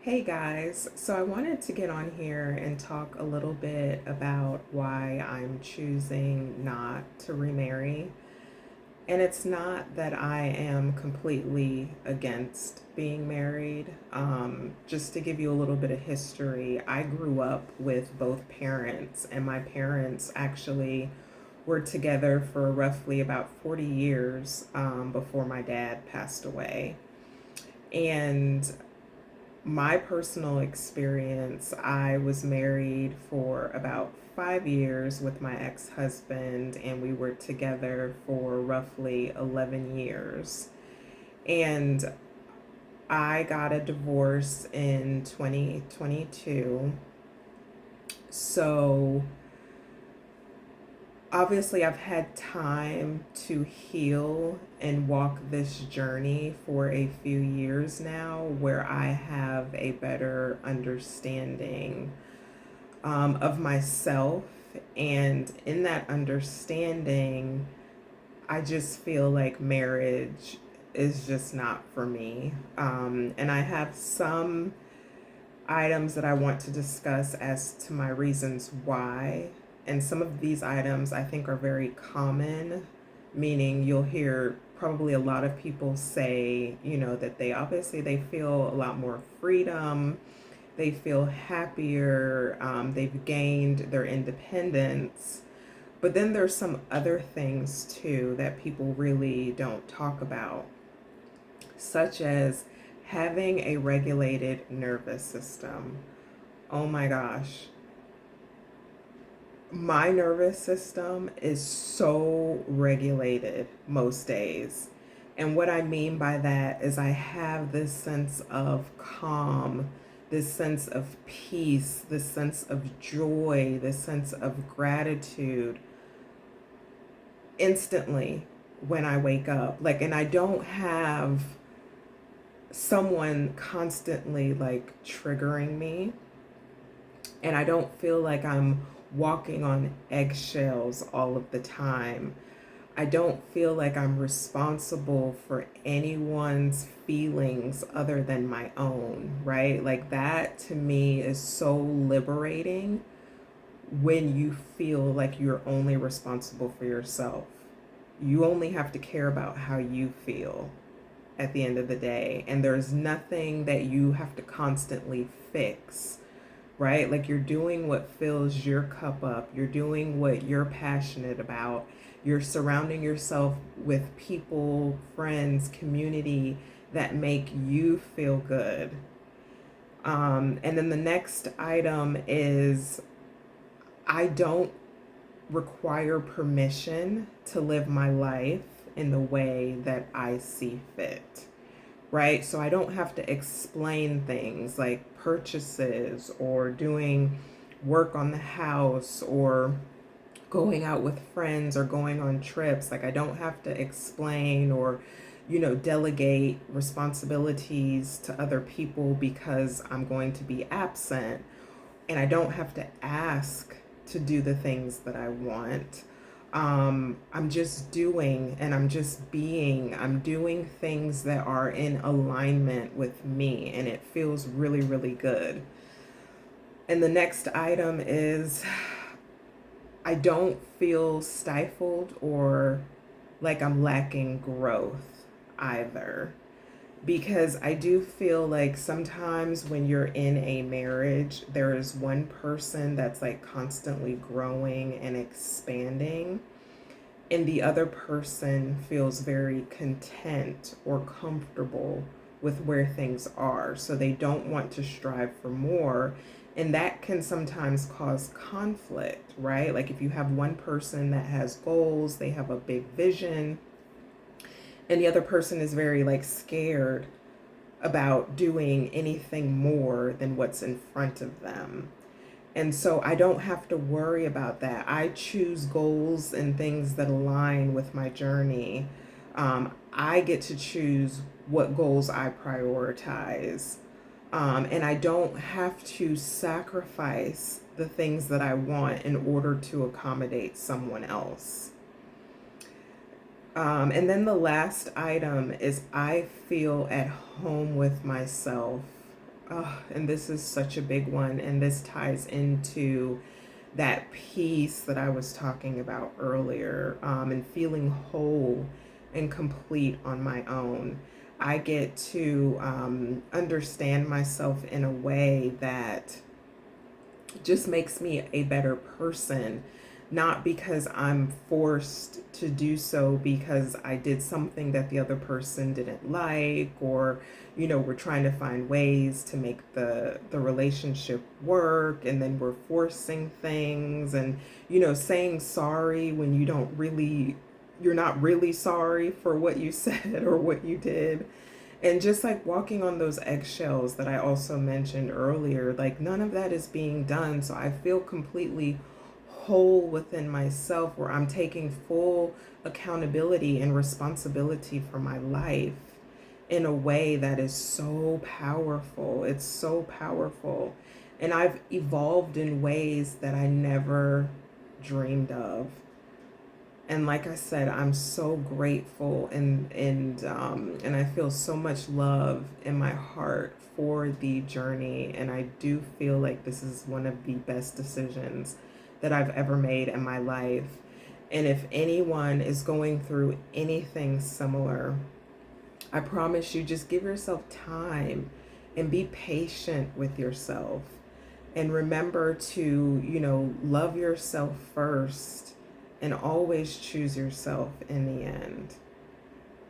Hey guys, so I wanted to get on here and talk a little bit about why I'm choosing not to remarry. And it's not that I am completely against being married. Just to give you a little bit of history, I grew up with both parents, and my parents actually were together for roughly about 40 years before my dad passed away. And my personal experience, I was married for about 5 years with my ex husband, and we were together for roughly 11 years. And I got a divorce in 2022. So obviously, I've had time to heal and walk this journey for a few years now where I have a better understanding of myself. And in that understanding, I just feel like marriage is just not for me. And I have some items that I want to discuss as to my reasons why. And some of these items I think are very common, meaning you'll hear probably a lot of people say, that they feel a lot more freedom, they feel happier, they've gained their independence. But then there's some other things too that people really don't talk about, such as having a regulated nervous system. Oh my gosh. My nervous system is so regulated most days. And what I mean by that is I have this sense of calm, this sense of peace, this sense of joy, this sense of gratitude instantly when I wake up. And I don't have someone constantly triggering me, and I don't feel like I'm walking on eggshells all of the time. I don't feel like I'm responsible for anyone's feelings other than my own, right? Like that to me is so liberating when you feel like you're only responsible for yourself. You only have to care about how you feel at the end of the day, and there's nothing that you have to constantly fix, right? Like you're doing what fills your cup up, you're doing what you're passionate about, you're surrounding yourself with people, friends, community that make you feel good. And then the next item is I don't require permission to live my life in the way that I see fit, right? So I don't have to explain things like purchases or doing work on the house or going out with friends or going on trips. Like I don't have to explain or, delegate responsibilities to other people because I'm going to be absent. And I don't have to ask to do the things that I want. I'm just doing and I'm just being. I'm doing things that are in alignment with me, and it feels really, really good. And the next item is I don't feel stifled or like I'm lacking growth either. Because I do feel like sometimes when you're in a marriage, there is one person that's like constantly growing and expanding, and the other person feels very content or comfortable with where things are. So they don't want to strive for more. And that can sometimes cause conflict, right? Like if you have one person that has goals, they have a big vision, and the other person is very scared about doing anything more than what's in front of them. And so I don't have to worry about that. I choose goals and things that align with my journey. I get to choose what goals I prioritize. And I don't have to sacrifice the things that I want in order to accommodate someone else. And then the last item is I feel at home with myself and this is such a big one, and this ties into that peace that I was talking about earlier, and feeling whole and complete on my own. I get to understand myself in a way that just makes me a better person, not because I'm forced to do so because I did something that the other person didn't like, or we're trying to find ways to make the relationship work, and then we're forcing things, and saying sorry when you're not really sorry for what you said or what you did. And just like walking on those eggshells that I also mentioned earlier, like none of that is being done. So I feel completely whole within myself, where I'm taking full accountability and responsibility for my life in a way that is so powerful. It's so powerful. And I've evolved in ways that I never dreamed of. And like I said, I'm so grateful, and I feel so much love in my heart for the journey. And I do feel like this is one of the best decisions that I've ever made in my life. And if anyone is going through anything similar, I promise you, just give yourself time and be patient with yourself. And remember to, love yourself first, and always choose yourself in the end.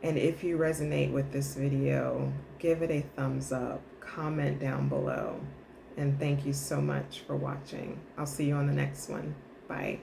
And if you resonate with this video, give it a thumbs up, comment down below. And thank you so much for watching. I'll see you on the next one. Bye.